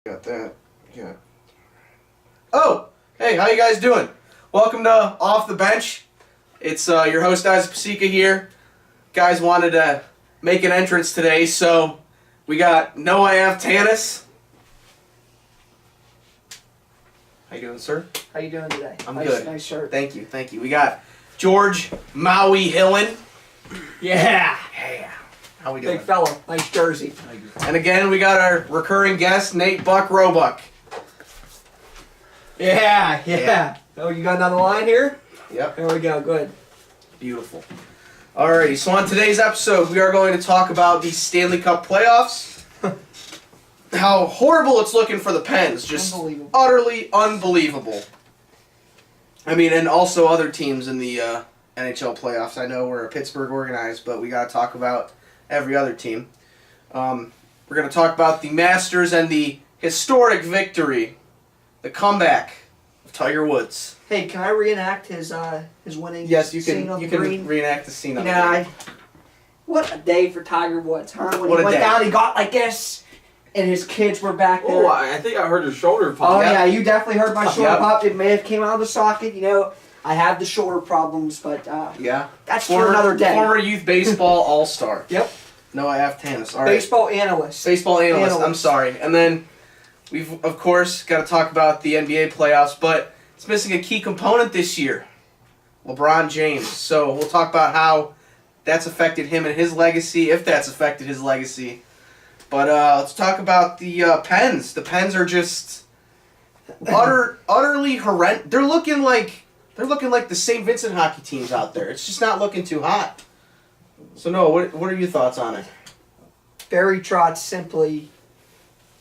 Got that. Yeah. Oh, hey, how you guys doing? Welcome to Off the Bench. It's your host, Isaac Pasika here. Guys wanted to make an entrance today, so we got Noah Tanis. How you doing, sir? How you doing today? I'm good. Nice shirt. Thank you. We got George Maui Hillen. Yeah. How we doing? Big fella. Nice jersey. And again, we got our recurring guest, Nate Buck Roebuck. Yeah. Oh, you got another line here? Yep. There we go. Good. Beautiful. Alrighty, so on today's episode, we are going to talk about the Stanley Cup playoffs. How horrible it's looking for the Pens. Just utterly unbelievable. I mean, and also other teams in the NHL playoffs. I know we're Pittsburgh organized, but we got to talk about every other team. We're going to talk about the Masters and the historic victory, the comeback of Tiger Woods. Hey, can I reenact his winning? Yes, you scene can. on You the can green? reenact the scene on the green. What a day for Tiger Woods, huh? When What he a went day. down, he got like this, and his kids were back there. Oh, I think I heard your shoulder pop. Oh Yep. yeah, you definitely heard my shoulder Yep. pop. It may have came out of the socket. You know, I have the shoulder problems, but Yeah. that's for another day. Former youth baseball all-star. Yep. Noah Tanis. All right. Baseball analyst. Baseball analyst. I'm sorry. And then we've, of course, got to talk about the NBA playoffs, but it's missing a key component this year, LeBron James. So we'll talk about how that's affected him and his legacy, if that's affected his legacy. But let's talk about the Pens. The Pens are just utterly horrendous. They're looking like the St. Vincent hockey teams out there. It's just not looking too hot. So Noah, what are your thoughts on it? Barry Trotz simply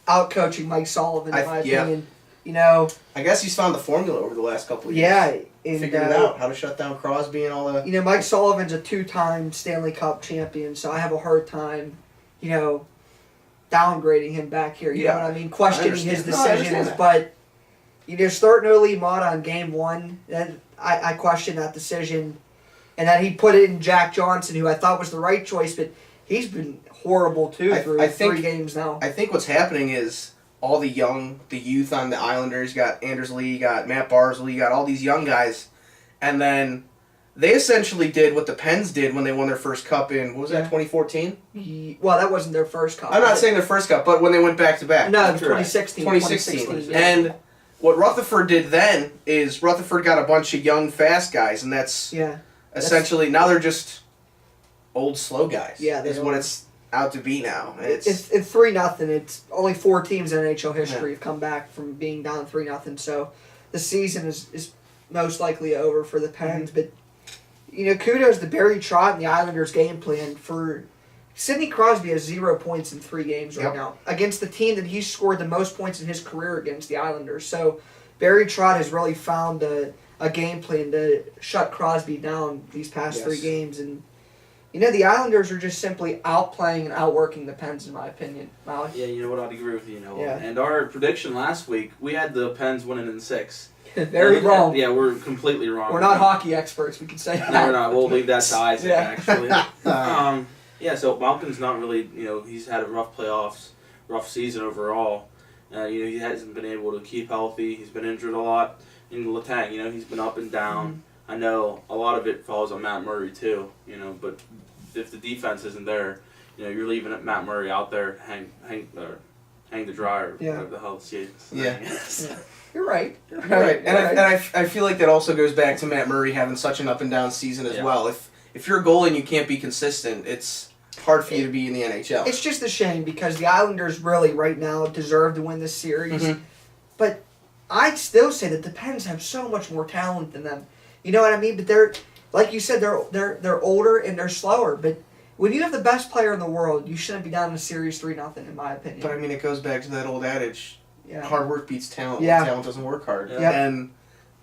outcoaching Mike Sullivan, in my yeah. opinion. You know, I guess he's found the formula over the last couple of years. yeah, and Figured it out, how to shut down Crosby and all that. you know, Mike Sullivan's a two-time Stanley Cup champion, so I have a hard time, you know, downgrading him back here. You know what I mean? Questioning his understand. No, I decisions, understand but you know, starting early Mott on game one, then I question that decision, and then he put in Jack Johnson, who I thought was the right choice, but he's been horrible too through I think- 3 games now. I think what's happening is all the youth on the Islanders, you got Anders Lee, you got Matt Barzal, you got all these young guys, and then they essentially did what the Pens did when they won their first cup in, what was that, 2014? Well, that wasn't their first cup. I'm not saying their first cup, but when they went back-to-back. No, it was 2016. 2016. Yeah. And what Rutherford did then is Rutherford got a bunch of young, fast guys, and that's essentially, now they're just old, slow guys. Yeah, is what it's out to be now. It's 3-0. It's only 4 teams in NHL history have come back from being down 3-0. So the season is most likely over for the Pens. But you know, kudos to Barry Trotz and the Islanders' game plan. For Sidney Crosby has 0 points in 3 games right now against the team that he scored the most points in his career against, the Islanders. So Barry Trotz has really found a game plan to shut Crosby down these past 3 games. And you know, the Islanders are just simply outplaying and outworking the Pens, in my opinion. Molly? Yeah, you know what? I'd agree with you. Noah. Yeah. And our prediction last week, we had the Pens winning in 6. Very wrong. Yeah, we're completely wrong. We're not hockey experts, we can say that. No, we're not. We'll leave that to Isaac, actually. Uh, Yeah, so Malkin's not really, you know, he's had a rough playoffs, rough season overall. You know, he hasn't been able to keep healthy. He's been injured a lot. And Letang, you know, he's been up and down. I know a lot of it falls on Matt Murray, too, you know, but if the defense isn't there, you know, you're leaving Matt Murray out there hang the dryer. Whatever the hell she is. Yeah. You're right. Right. And I feel like that also goes back to Matt Murray having such an up and down season as well. If you're a goalie and you can't be consistent, it's hard for you to be in the NHL. It's just a shame because the Islanders really right now deserve to win this series. Mhm. But I'd still say that the Pens have so much more talent than them. You know what I mean? But they're, like you said, they're older and they're slower. But when you have the best player in the world, you shouldn't be down in a series 3-0, in my opinion. But I mean, it goes back to that old adage: hard work beats talent. Yeah. Talent doesn't work hard. Yeah. And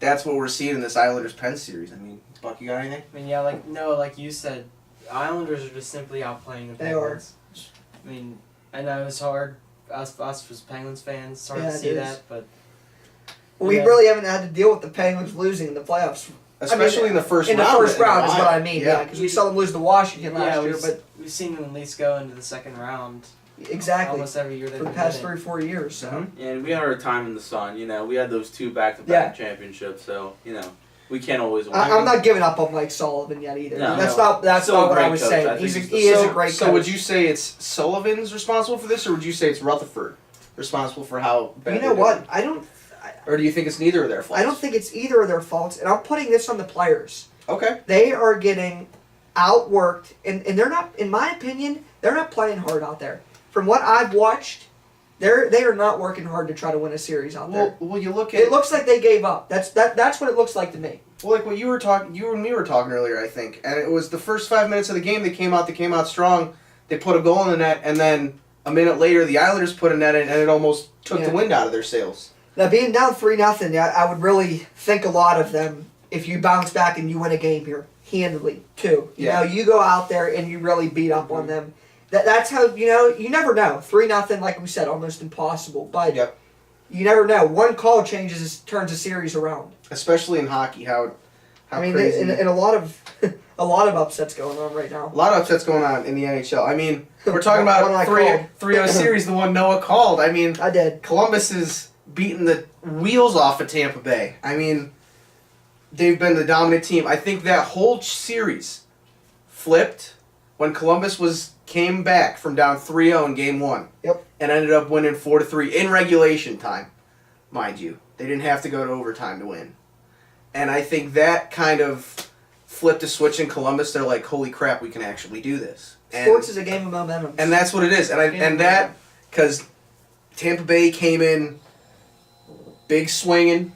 that's what we're seeing in this Islanders Pens series. I mean, Buck, you got anything? I mean, yeah, like you said, the Islanders are just simply outplaying the They are. Penguins. I mean, I know it's hard, us as Penguins fans, it's hard Yeah, to it see is. that, but We really haven't had to deal with the Penguins losing in the playoffs. Especially in the first in round. the first round is what I mean. Yeah. Because we saw them lose to Washington last year. But we've seen them at least go into the second round Exactly. Almost every year they've For the been past winning. 3 or 4 years. So. Mhm. And we had our time in the sun. We had those 2 back-to-back championships. So we can't always win. I'm not giving up on Mike Sullivan yet either. No. That's No. not Still a what I great was coach. saying. I think He is a great coach. So would you say it's Sullivan's responsible for this, or would you say it's Rutherford responsible for how bad? You know they're what? doing? Or do you think it's neither of their faults? I don't think it's either of their faults, and I'm putting this on the players. Okay. They are getting outworked, and they're not, in my opinion, they're not playing hard out there. From what I've watched, they are not working hard to try to win a series out there. Well, you look at It looks like they gave up. That's what it looks like to me. Well, like what you and me were talking earlier, I think, and it was the first 5 minutes of the game. They came out strong. They put a goal in the net, and then a minute later, the Islanders put a net in, and it almost took the wind out of their sails. Now, being down 3-0, I would really think a lot of them if you bounce back and you win a game here handily too. You know, you go out there and you really beat up on them. That's how you never know. 3-0, like we said, almost impossible, but. Yep. You never know. One call turns a series around. Especially in hockey, how I mean, crazy. and a lot of upsets going on right now. A lot of upsets going on in the NHL. I mean, we're talking about One I 3-0 series, the one Noah called. I mean, I did. Columbus is beating the wheels off of Tampa Bay. I mean, they've been the dominant team. I think that whole series flipped when Columbus came back from down 3-0 in Game 1. Yep. And ended up winning 4-3 in regulation time, mind you. They didn't have to go to overtime to win. And I think that kind of flipped a switch in Columbus. They're like, holy crap, we can actually do this. Sports is a game of momentum. And that's what it is. Because Tampa Bay came in big swinging,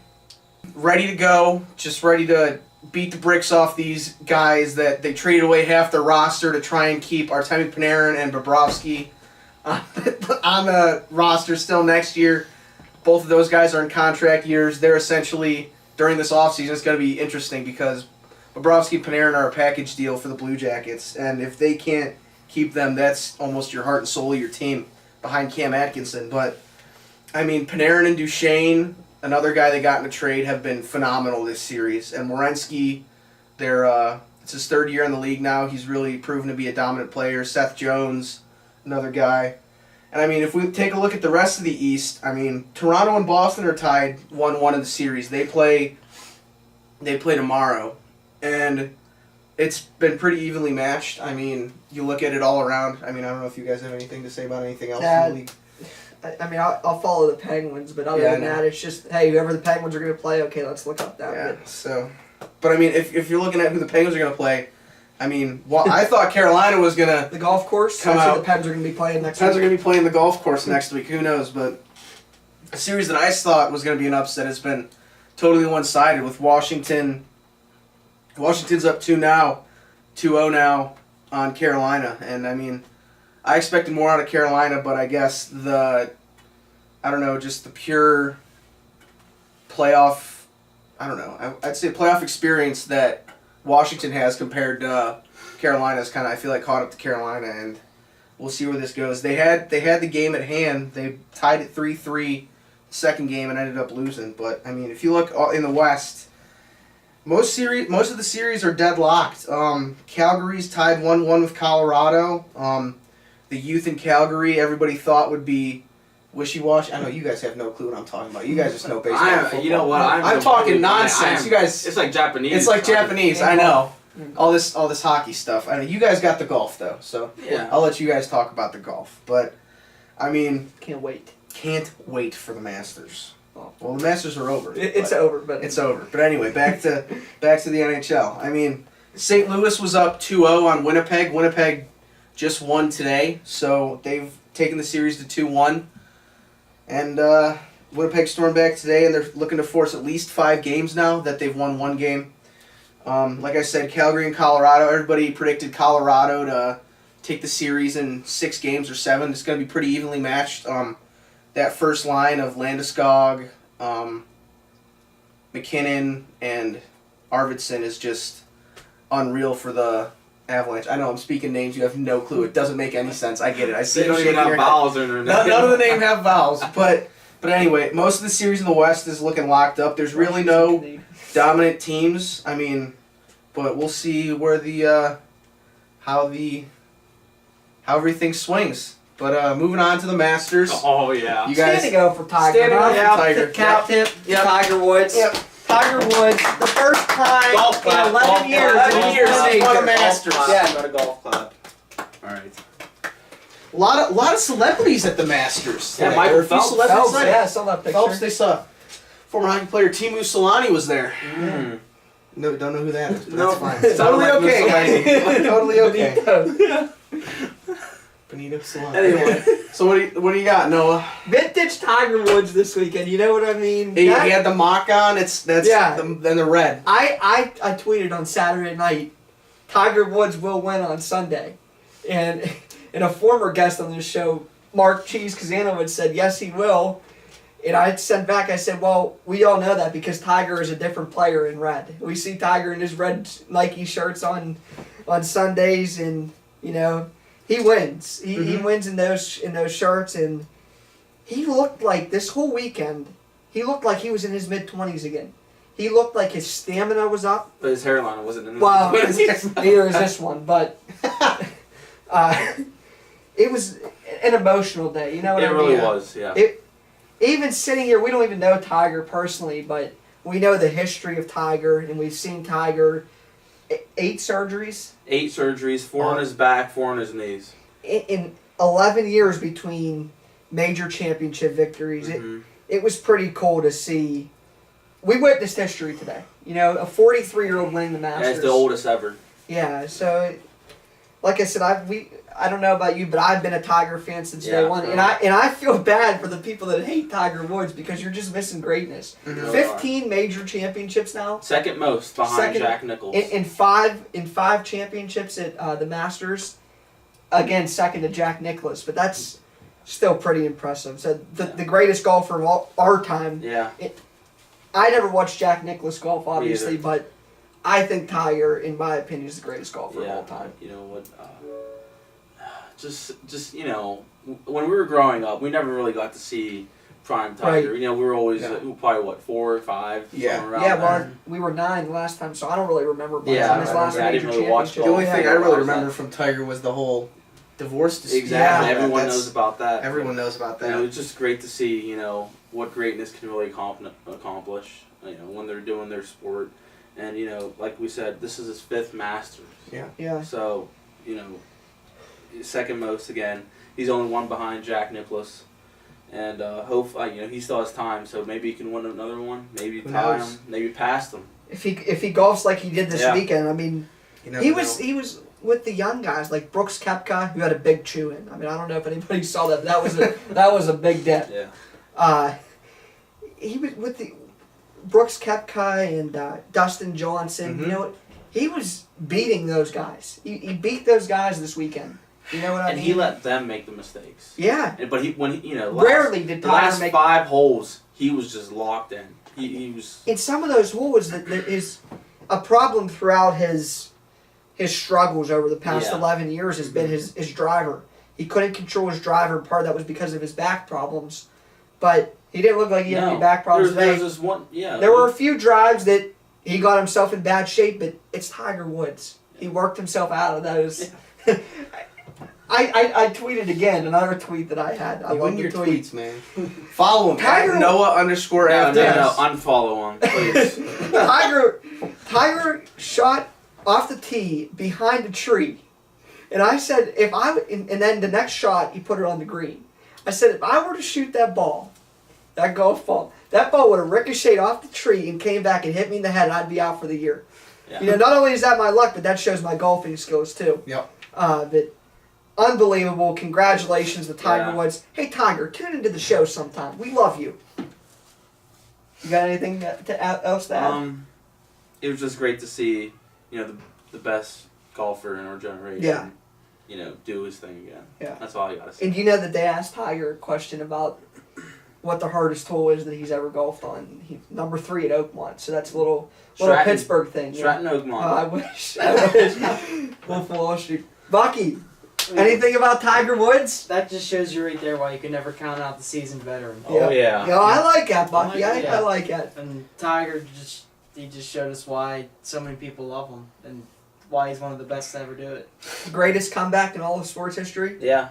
ready to go, just ready to beat the bricks off these guys that they traded away half their roster to try and keep Artemi Panarin and Bobrovsky on the roster still next year. Both of those guys are in contract years. They're essentially, during this offseason, it's going to be interesting because Bobrovsky and Panarin are a package deal for the Blue Jackets, and if they can't keep them, that's almost your heart and soul of your team behind Cam Atkinson. But, I mean, Panarin and Duchesne, another guy they got in a trade, have been phenomenal this series. And Werenski, it's his 3rd year in the league now. He's really proven to be a dominant player. Seth Jones, another guy. And, I mean, if we take a look at the rest of the East, I mean, Toronto and Boston are tied 1-1 in the series. They play tomorrow. And it's been pretty evenly matched. I mean, you look at it all around. I mean, I don't know if you guys have anything to say about anything else in the league. I mean, I'll follow the Penguins, but other than that, it's just, hey, whoever the Penguins are going to play, okay, let's look up that. Yeah, but I mean, if you're looking at who the Penguins are going to play, I mean, I thought Carolina was going to... The golf course? Come That's out. what the Pens are going to be playing next week. The Pens are going to be playing the golf course next week. Who knows? But a series that I thought was going to be an upset has been totally one-sided with Washington. Washington's up 2-0 now on Carolina. And, I mean, I expected more out of Carolina, but I guess just the pure playoff, I'd say playoff experience that Washington has compared to Carolina's kind of, I feel like, caught up to Carolina, and we'll see where this goes. They had the game at hand. They tied it 3-3 second game and ended up losing. But, I mean, if you look in the West, most of the series are deadlocked. Calgary's tied 1-1 with Colorado. The youth in Calgary, everybody thought would be wishy-washy. I know you guys have no clue what I'm talking about. You guys just know baseball. Football. You know what? I'm talking nonsense. You guys. It's like Japanese. It's like Japanese. I know. All this hockey stuff. I know you guys got the golf though, so yeah. I'll let you guys talk about the golf. But I mean, can't wait for the Masters. Well, the Masters are over. It's over, but it's over. But anyway, back to the NHL. I mean, St. Louis was up 2-0 on Winnipeg. Winnipeg just won today, so they've taken the series to 2-1. And Winnipeg stormed back today, and they're looking to force at least 5 games now that they've won 1 game. Like I said, Calgary and Colorado, everybody predicted Colorado to take the series in 6 games or 7. It's going to be pretty evenly matched. That first line of Landeskog, McKinnon, and Arvidsson is just unreal for the Avalanche. I know I'm speaking names you have no clue. It doesn't make any sense. I get it. I see They don't even have vowels in their name. None of the name have vowels. But anyway, most of the series in the West is looking locked up. There's really no dominant teams. I mean, but we'll see where how everything swings. But moving on to the Masters. Oh yeah. You guys Standing over for Tiger. standing huh? over for Tiger. Cap tip. Yep. Tiger Woods. Yep. Tiger Woods, the first time Golf clap. in 11 years. 11 years he's he's won a major. Masters. Yeah, got a golf clap. All right. A lot of celebrities at the Masters. Yeah, today. Michael There were a few Phelps. celebrities Phelps, today. yeah, I saw that picture. Phelps, they saw. Former hockey player Timu Solani was there. Mm. No, don't know who that is, but No. that's fine. Sounded Totally like okay, guys. Totally okay. Benito. Benito Solani. Anyway. So what do you got, Noah? Vintage Tiger Woods this weekend. You know what I mean? He That- had the mock on. That's Yeah. then the red. I tweeted on Saturday night, Tiger Woods will win on Sunday, and a former guest on this show, Mark Cheese Kazano, had said yes he will, and I sent back. I said, well, we all know that because Tiger is a different player in red. We see Tiger in his red Nike shirts on Sundays, and you know he wins. He wins in those shirts, and he looked like this whole weekend. He looked like he was in his mid-20s again. He looked like his stamina was up. But his hairline wasn't in Well, it. neither is this one, but it was an emotional day. You know what It I mean? really was, yeah. Even sitting here, we don't even know Tiger personally, but we know the history of Tiger, and we've seen Tiger 8 surgeries 8 surgeries, 4 on his back, 4 on his knees. in 11 years between major championship victories. Mhm. It was pretty cool to see. We witnessed history today. You know, a 43-year-old winning the Masters. Yeah, it's the oldest ever. Yeah, so like I said, I don't know about you, but I've been a Tiger fan since day Yeah, one, right. and I feel bad for the people that hate Tiger Woods because you're just missing greatness. You really 15 major championships now, are. Second most behind Second- Jack Nicklaus. in five championships at the Masters. Again, second to Jack Nicklaus, but that's still pretty impressive. So the greatest golfer of all our time. yeah. I never watched Jack Nicklaus golf, obviously, either. but I think Tiger, in my opinion, is the greatest golfer of Yeah, all time. you know what? Just you know, when we were growing up, we never really got to see prime Tiger. Right. You know, we were always Yeah. Probably what 4 or 5. Yeah. somewhere around Yeah, there. well, we were 9 last time, so I don't really remember much Yeah, on his I last remember. I major didn't really watch championship. The only golf. thing Yeah, I really what was remember that? from Tiger was the whole divorce dispute. Exactly. Yeah, Everyone That's- knows about that. Everyone knows about You know, that. it's just great to see, you know, what greatness can really accomplish, you know, when they're doing their sport. And, you know, like we said, this is his 5th Masters. Yeah. So, you know, second most again. He's only one behind Jack Nicklaus. And you know, he still has time, so maybe he can win another one. Maybe Who tie knows? him. Maybe past him. If he golfs like he did this Yeah. weekend, I mean, You never he know. was with the young guys like Brooks Koepka, who had a big chew in. I mean, I don't know if anybody saw that, but that was a big dent. Yeah. He was with the Brooks Koepka and Dustin Johnson. Mhm. You know, he was beating those guys. He beat those guys this weekend. You know what I And mean? he let them make the mistakes. Yeah. But you know, Rarely did the Tiger last make. 5 holes, he was just locked in. He was. In some of those holes, that is a problem throughout his struggles over the past Yeah. 11 years has been his driver. He couldn't control his driver. Part of that was because of his back problems, but he didn't look like he had any back problems There's today. this one, yeah. There were a few drives that he got himself in bad shape, but it's Tiger Woods. He worked himself out of those. I tweeted again, another tweet that I had. I You love win the your tweet. tweets, man. Follow him. Tiger- At Noah_. No, after no, this. unfollow him, please. Tiger shot off the tee behind a tree, and I said and then the next shot he put it on the green. I said if I were to shoot that ball, that golf ball, that ball would have ricocheted off the tree and came back and hit me in the head, and I'd be out for the year. Yeah. You know, not only is that my luck, but that shows my golfing skills too. Yep. But unbelievable! Congratulations to Tiger Yeah. Woods. Hey Tiger, tune into the show sometime. We love you. You got anything else to add? It was just great to see, you know, the best golfer in our generation. Yeah. You know, do his thing again. Yeah. That's all I gotta say. And you know that they asked Tiger a question about what the hardest hole is that he's ever golfed on. Number 3 at Oakmont, so that's a little Stratton- Pittsburgh thing. Stratton Oakmont. I wish. Wolf of Wall Street. Bucky, anything about Tiger Woods? That just shows you right there why you can never count out the seasoned veteran. Oh, yeah. Yo, I like that, Bucky. I like it, I like that. And Tiger he just showed us why so many people love him and why he's one of the best to ever do it. Greatest comeback in all of sports history. Yeah.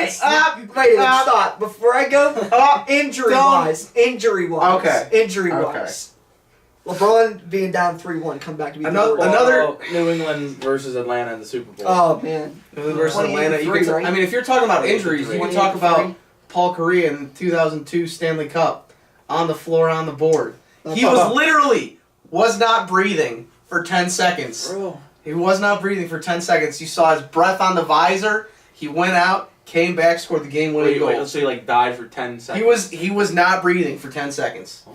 Stop. Before I go, injury-wise. Okay. LeBron being down 3-1, come back to be Another New England versus Atlanta in the Super Bowl. Oh, man. New England versus Atlanta. You 23, could, right? I mean, if you're talking about injuries, you can talk 23. about Paul Correa in 2002 Stanley Cup on the floor on the board. He was not breathing for 10 seconds. Bro. He was not breathing for 10 seconds. You saw his breath on the visor. He went out, came back, scored the game-winning goal. So he died for 10 seconds. He was not breathing for 10 seconds.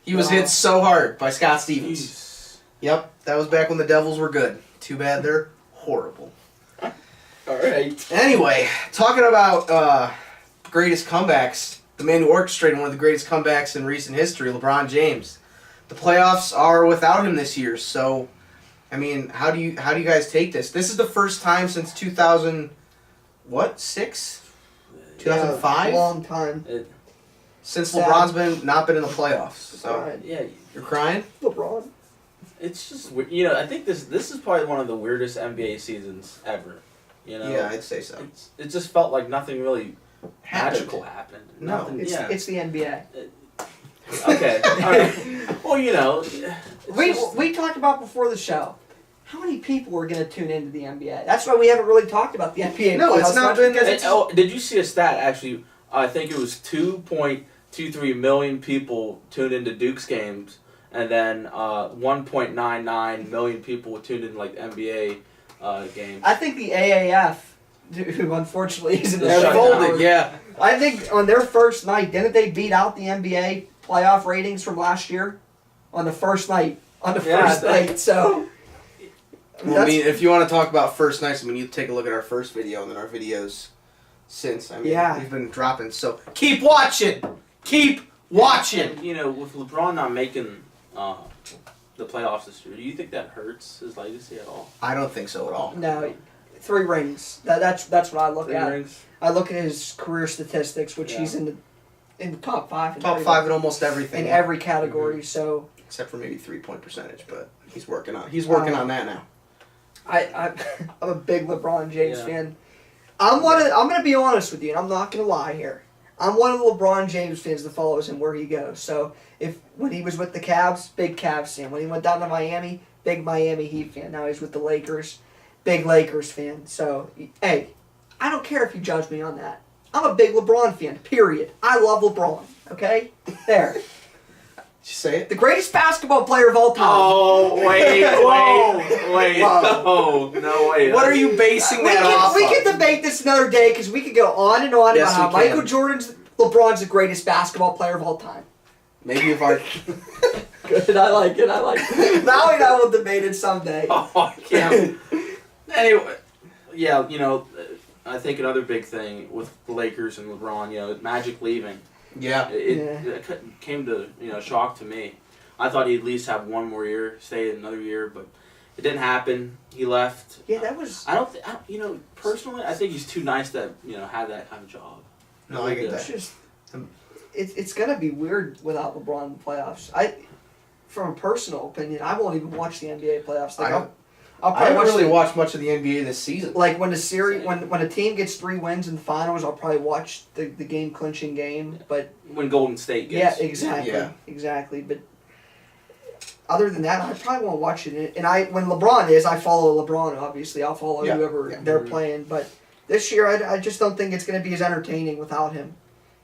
He was hit so hard by Scott Stevens. Jeez. Yep, that was back when the Devils were good. Too bad they're horrible. All right. Anyway, talking about greatest comebacks, the man who orchestrated one of the greatest comebacks in recent history, LeBron James. The playoffs are without him this year, so I mean, how do you guys take this? This is the first time since 2000, what, 6? 2005? Long time. Since Sad. LeBron's not been in the playoffs. So Yeah. you're crying? LeBron. It's just weird. You know, I think this is probably one of the weirdest NBA seasons ever. You know. Yeah, I'd say so. It just felt like nothing really Happened. magical happened. No. Nothing, It's the NBA. Okay. All right. Well, you know. We talked about before the show. How many people are going to tune into the NBA? That's why we haven't really talked about the NBA. No, it's not been. Did you see a stat? Actually, I think it was 2.23 million people tuned into Duke's games, and then 1.99 million people tuned in like NBA games. I think the AAF, who unfortunately isn't They're They're shut folded, down. yeah. I think on their first night, didn't they beat out the NBA playoff ratings from last year? On the first night. So. Well, I mean, if you want to talk about first nights, I mean, you take a look at our first video and then our videos since. I mean, we've been dropping. So keep watching. Keep watching. And, you know, with LeBron not making the playoffs this year, do you think that hurts his legacy at all? I don't think so at all. No, 3 rings. That's what I look 3 at. rings? I look at his career statistics, which he's in the top 5. Top 5 in almost everything. In every category. So except for maybe 3-point percentage, but he's working on that now. I'm a big LeBron James fan. I'm gonna be honest with you, and I'm not gonna lie here. I'm one of the LeBron James fans that follows him where he goes. So when he was with the Cavs, big Cavs fan. When he went down to Miami, big Miami Heat fan. Now he's with the Lakers, big Lakers fan. So hey, I don't care if you judge me on that. I'm a big LeBron fan. Period. I love LeBron. Okay, there. Did you say it? The greatest basketball player of all time. Oh, wait. Whoa. No, wait. What are you basing We that off can of? debate this another day because we could go on and on Yes, about how we can. Michael LeBron's the greatest basketball player of all time. Maybe if our Good, I like it. Now and I will debate it someday. Oh, I can't. Anyway, yeah, you know, I think another big thing with the Lakers and LeBron, you know, Magic leaving. yeah. It came to, you know, shock to me. I thought he'd at least have one more year, stay another year, but it didn't happen. He left. Yeah, that was. You know, personally, I think he's too nice to, you know, have that kind of job. No, I get It's that. just. It's gonna be weird without LeBron in the playoffs. From a personal opinion, I won't even watch the NBA playoffs. Like, I'll I probably haven't really the- watched much of the NBA this season. Like when a team gets 3 wins in the finals, I'll probably watch the game clinching game. But When Golden State yeah, gets. exactly. But other than that, I probably won't watch it. And when LeBron is, I follow LeBron. Obviously, I'll follow whoever they're playing. But this year, I just don't think it's going to be as entertaining without him.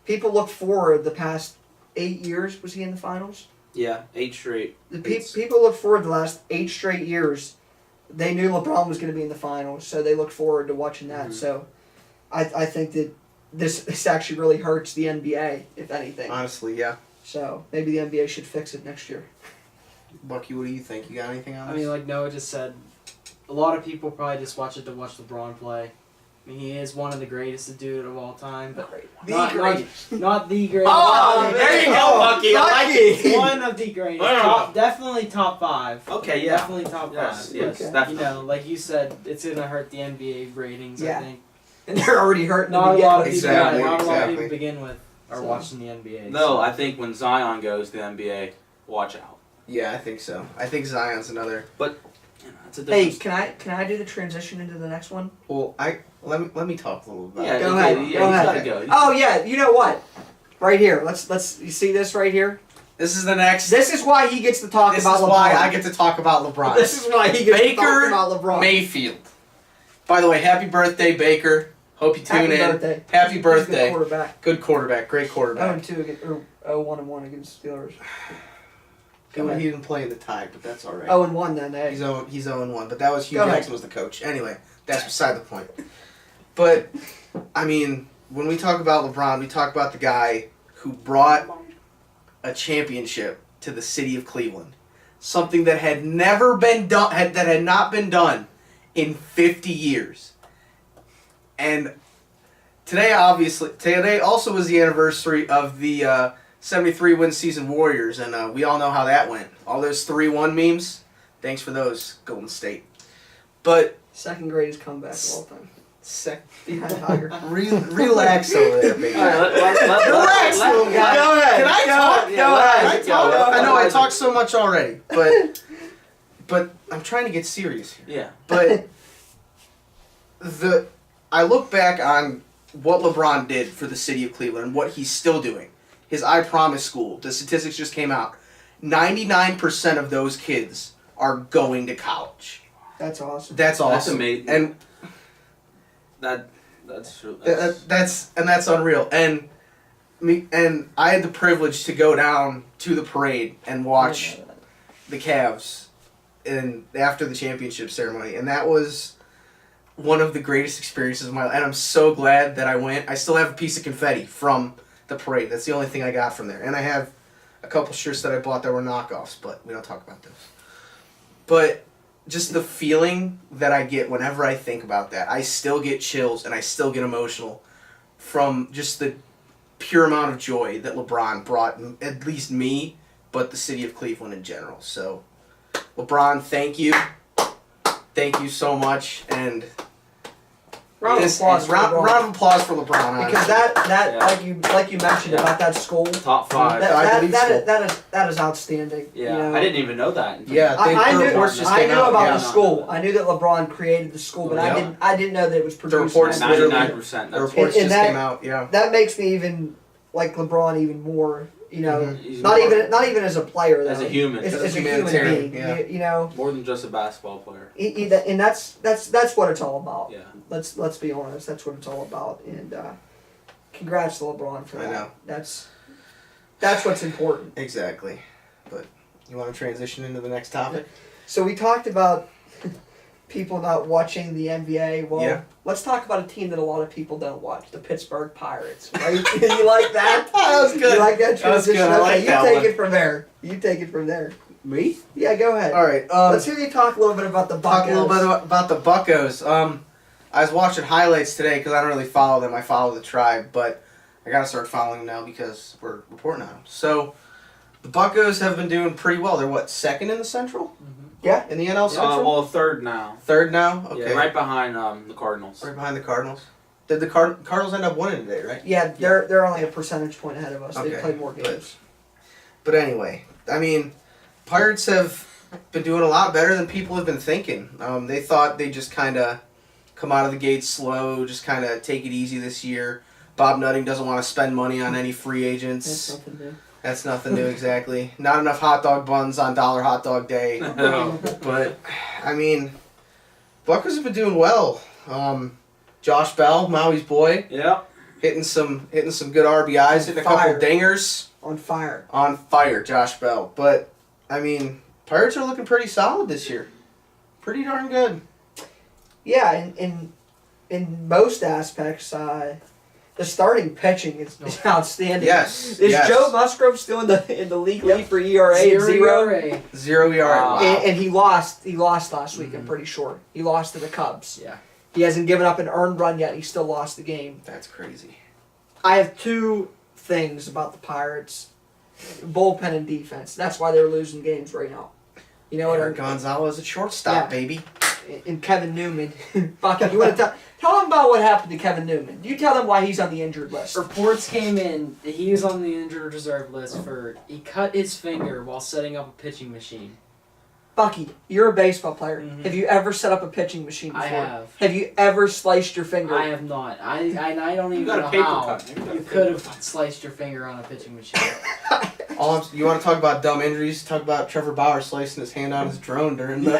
People look forward the past 8 years. Was he in the finals? Yeah, 8 straight. People look forward the last 8 straight years. They knew LeBron was going to be in the finals, so they look forward to watching that. Mm-hmm. So, I think that this actually really hurts the NBA, if anything. Honestly, yeah. So maybe the NBA should fix it next year. Bucky, what do you think? You got anything on I this? mean, like Noah just said, a lot of people probably just watch it to watch LeBron play. I mean, he is one of the greatest to do it of all time, but not the greatest. Oh, there you go, Bucky. I like it. One of the greatest. Definitely top 5. Okay, yeah. Definitely top 5. Yes, Okay. definitely. You know, like you said, it's gonna hurt the NBA ratings. Yeah. I think And they're already hurting not a to lot of begin people. with. Exactly, Not a lot of exactly. people to begin with are So- watching the NBA. No, I think when Zion goes to the NBA, watch out. Yeah, I think so. I think Zion's another. It's a Hey, different. can I do the transition into the next one? Well, let me talk a little about Yeah, it. Go okay, ahead, yeah, go he's ahead. gotta go. Oh yeah, you know what? Right here. Let's. You see this right here? This is the next. This is why he gets to talk This about is LeBron. why I get to talk about LeBron. This is why he gets to talk Baker about LeBron. Mayfield. By the way, happy birthday, Baker. Hope you tune Happy in. birthday. Happy He's birthday. a good quarterback. Good quarterback. Great quarterback. 0-2 against, or 0-1 against Steelers. He didn't play in the tie, but that's all right. 0-1 then. Eh? He's 0-1, but that was Hugh Go ahead. Jackson was the coach. Anyway, that's beside the point. But I mean, when we talk about LeBron, we talk about the guy who brought a championship to the city of Cleveland, something that had never been done, that had not been done in 50 years. And today also was the anniversary of the 73 win season Warriors, and we all know how that went. All those 3-1 memes. Thanks for those, Golden State. But Second greatest comeback of all time. Behind Tiger. relax over there, baby. All right, Relax, little guy. Go ahead. Can I talk? Go ahead. Can I talk? Go I know I ahead. talked so much already, but I'm trying to get serious here. Yeah. But I look back on what LeBron did for the city of Cleveland and what he's still doing. His I Promise school, the statistics just came out. 99% of those kids are going to college. That's awesome. That's awesome. That's amazing. And that's true. that's unreal. And I had the privilege to go down to the parade and watch the Cavs after the championship ceremony, and that was one of the greatest experiences of my life. And I'm so glad that I went. I still have a piece of confetti from the parade. That's the only thing I got from there. And I have a couple shirts that I bought that were knockoffs, but we don't talk about those. But just the feeling that I get whenever I think about that, I still get chills and I still get emotional from just the pure amount of joy that LeBron brought, at least me, but the city of Cleveland in general. So, LeBron, thank you. Thank you so much. And Round of applause for LeBron. round of applause for LeBron. Because honestly. that Yeah. like you mentioned about that school. Top 5. I believe so. That is outstanding. Yeah, You know? I didn't even know that. Yeah, I the knew reports just I came knew out. about yeah. the school. I knew that LeBron created the school, but Yeah. I didn't know that it was produced. reports by- literally- 99%. The That's reports And just that- came out. Yeah. That makes me even like LeBron even more. You know, Mhm. He's not more- even as a player though. As a human. As As a a human humanitarian, being. yeah. You know, more than just a basketball player. and that's what it's all about. Yeah. Let's be honest. That's what it's all about. And congrats to LeBron for I that. know. That's what's important. Exactly. But you want to transition into the next topic? So we talked about people not watching the NBA. Well, Yeah. let's talk about a team that a lot of people don't watch, the Pittsburgh Pirates. Right? You like that? That was good. You like that That was transition? good. I like Okay, that you take one. it from there. You take it from there. Me? Yeah, go ahead. All right. Let's hear you talk a little bit about the Talk Buccos. a little bit about the Buccos. I was watching highlights today because I don't really follow them. I follow the Tribe, but I gotta start following them now because we're reporting on them. So the Buccos have been doing pretty well. They're what, second in the Central? Yeah. In the NL Central? Well, third now. Third now. Okay. Yeah, right behind the Cardinals. Right behind the Cardinals. Did the Cardinals end up winning today? Right. Yeah, they're only a percentage point ahead of us. They Okay, played more games. But anyway, I mean, Pirates have been doing a lot better than people have been thinking. They thought they'd just kind of come out of the gate slow, just kind of take it easy this year. Bob Nutting doesn't want to spend money on any free agents. That's nothing new. That's nothing new, exactly. Not enough hot dog buns on Dollar Hot Dog Day. But, I mean, Buccos have been doing well. Josh Bell, Maui's boy, Yeah. hitting some good RBIs, hitting a couple Fire. dingers. On fire. On fire, Josh Bell. But, I mean, Pirates are looking pretty solid this year. Pretty darn good. Yeah, in most aspects, the starting pitching is outstanding. Yes. Is yes. Joe Musgrove still in the league lead for ERA at Zero zero? ERA. 0 ERA. Wow. Wow. And he lost last week, I'm pretty sure. He lost to the Cubs. Yeah. He hasn't given up an earned run yet. He still lost the game. That's crazy. I have two things about the Pirates. Bullpen and defense. That's why they're losing games right now. You know what Eric Gonzalez at shortstop, Yeah. baby. And Kevin Newman. Bucky, you want to tell him about what happened to Kevin Newman. You tell him why he's on the injured list. Reports came in that he was on the injured reserve list he cut his finger while setting up a pitching machine. Bucky, you're a baseball player. Mhm. Have you ever set up a pitching machine before? I have. Have you ever sliced your finger? I have not. I don't even You got know a paper how cut. you could have sliced your finger on a pitching machine. You want to talk about dumb injuries? Talk about Trevor Bauer slicing his hand on his drone during the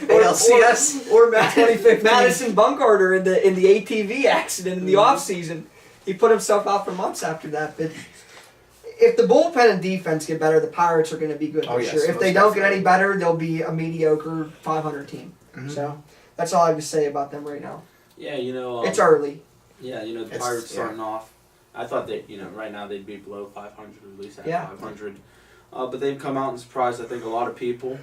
Or- ALCS. Or Madison Bumgarner in the ATV accident in the Mhm. offseason. He put himself out for months after that. But if the bullpen and defense get better, the Pirates are going to be good Oh, this yes, year. If most they don't get definitely. any better, they'll be a mediocre 500 team. Mhm. So that's all I have to say about them right now. Yeah, It's early. Yeah, the It's- Pirates yeah. starting off. I thought they, right now they'd be below 500, at least at Yeah. 500. But they've come out and surprised, I think, a lot of people.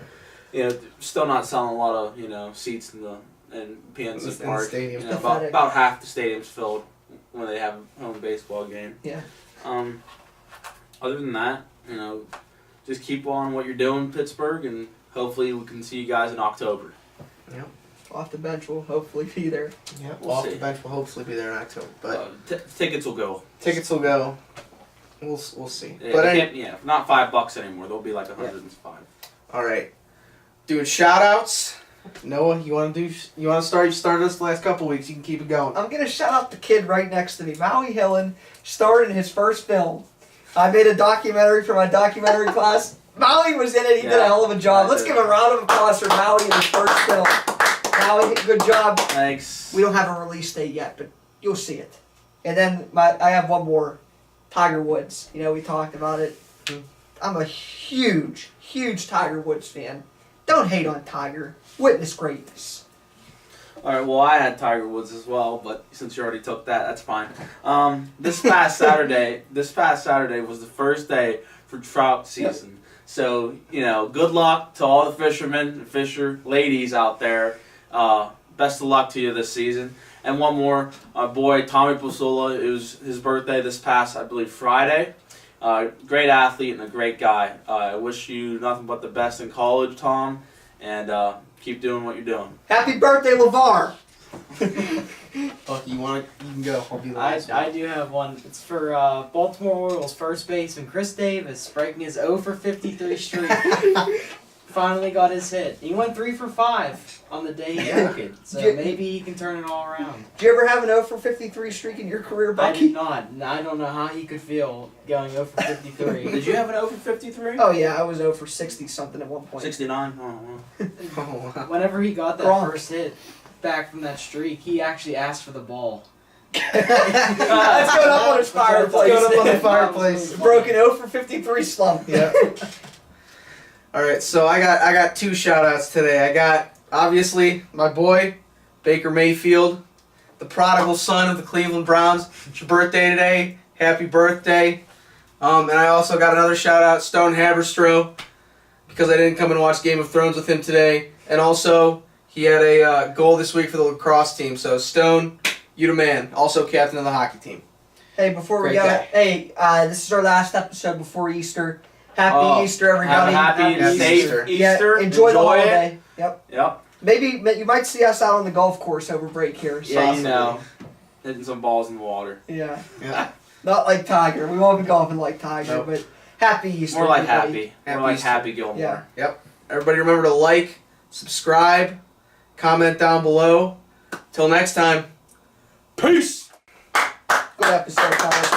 Still not selling a lot of, seats in PNC In the Park. stadium. About half the stadium's filled when they have a home baseball game. Yeah. Other than that, just keep on what you're doing, Pittsburgh, and hopefully we can see you guys in October. Off the bench will hopefully be there. Yeah, We'll off see. the bench will hopefully be there in October. But Tickets will go. tickets will go. We'll see. Yeah, But they can't, not $5 anymore. They'll be like 105. all right, doing shout outs. Noah, you want to start? You started us the last couple weeks. You can keep it going. I'm gonna shout out the kid right next to me, Maui Hillen, starred in his first film. I made a documentary for my documentary class. Maui was in it. He did a Yeah, hell of a job. I Let's did. give a round of applause for Maui in his first film. Maui, good job. Thanks. We don't have a release date yet, but you'll see it. And then I have one more, Tiger Woods. We talked about it. I'm a huge, huge Tiger Woods fan. Don't hate on Tiger. Witness greatness. All right. Well, I had Tiger Woods as well, but since you already took that, that's fine. This past Saturday was the first day for trout season. So good luck to all the fishermen and fisher ladies out there. Best of luck to you this season. And one more, our boy Tommy Pusula. It was his birthday this past, I believe, Friday. Great athlete and a great guy. I wish you nothing but the best in college, Tom, and keep doing what you're doing. Happy birthday, LeVar. Bucky, you can go. I'll be the last one. I do have one. It's for Baltimore Orioles first baseman Chris Davis breaking his 0 for 53 streak. Finally got his hit. He went 3 for 5 on the day he broke it. So maybe he can turn it all around. Did you ever have an 0 for 53 streak in your career, I Bucky? did not. I don't know how he could feel going 0 for 53. Did you have an over 53? Oh yeah, I was 0 for 60 something at one point. 69. Oh, well. Oh, wow. Whenever he got that Gronk. first hit back from that streak, he actually asked for the ball. That's going up on his fireplace. It's going up on the fireplace. Broken 0 for 53 slump. Yeah. All right, so I got two shout outs today. I got obviously my boy Baker Mayfield, the prodigal son of the Cleveland Browns. It's your birthday today. Happy birthday. And I also got another shout out, Stone Haberstroh, because I didn't come and watch Game of Thrones with him today. And also he had a goal this week for the lacrosse team. So Stone, you the man. Also captain of the hockey team. Hey, before we Great go, guy. hey, this is our last episode before Easter. Happy Easter, Have everybody. a happy and Happy safe Easter. Easter. Yeah, enjoy the it. holiday. Yep. Yep. Maybe you might see us out on the golf course over break here. So. Yeah, hitting some balls in the water. Yeah. Yeah. Not like Tiger. We won't be golfing like Tiger, Nope. but happy Easter. More like everybody. happy. Happy More like Easter. Happy Gilmore. Yeah. Everybody remember to like, subscribe, comment down below. Till next time, peace! Good episode, fellas.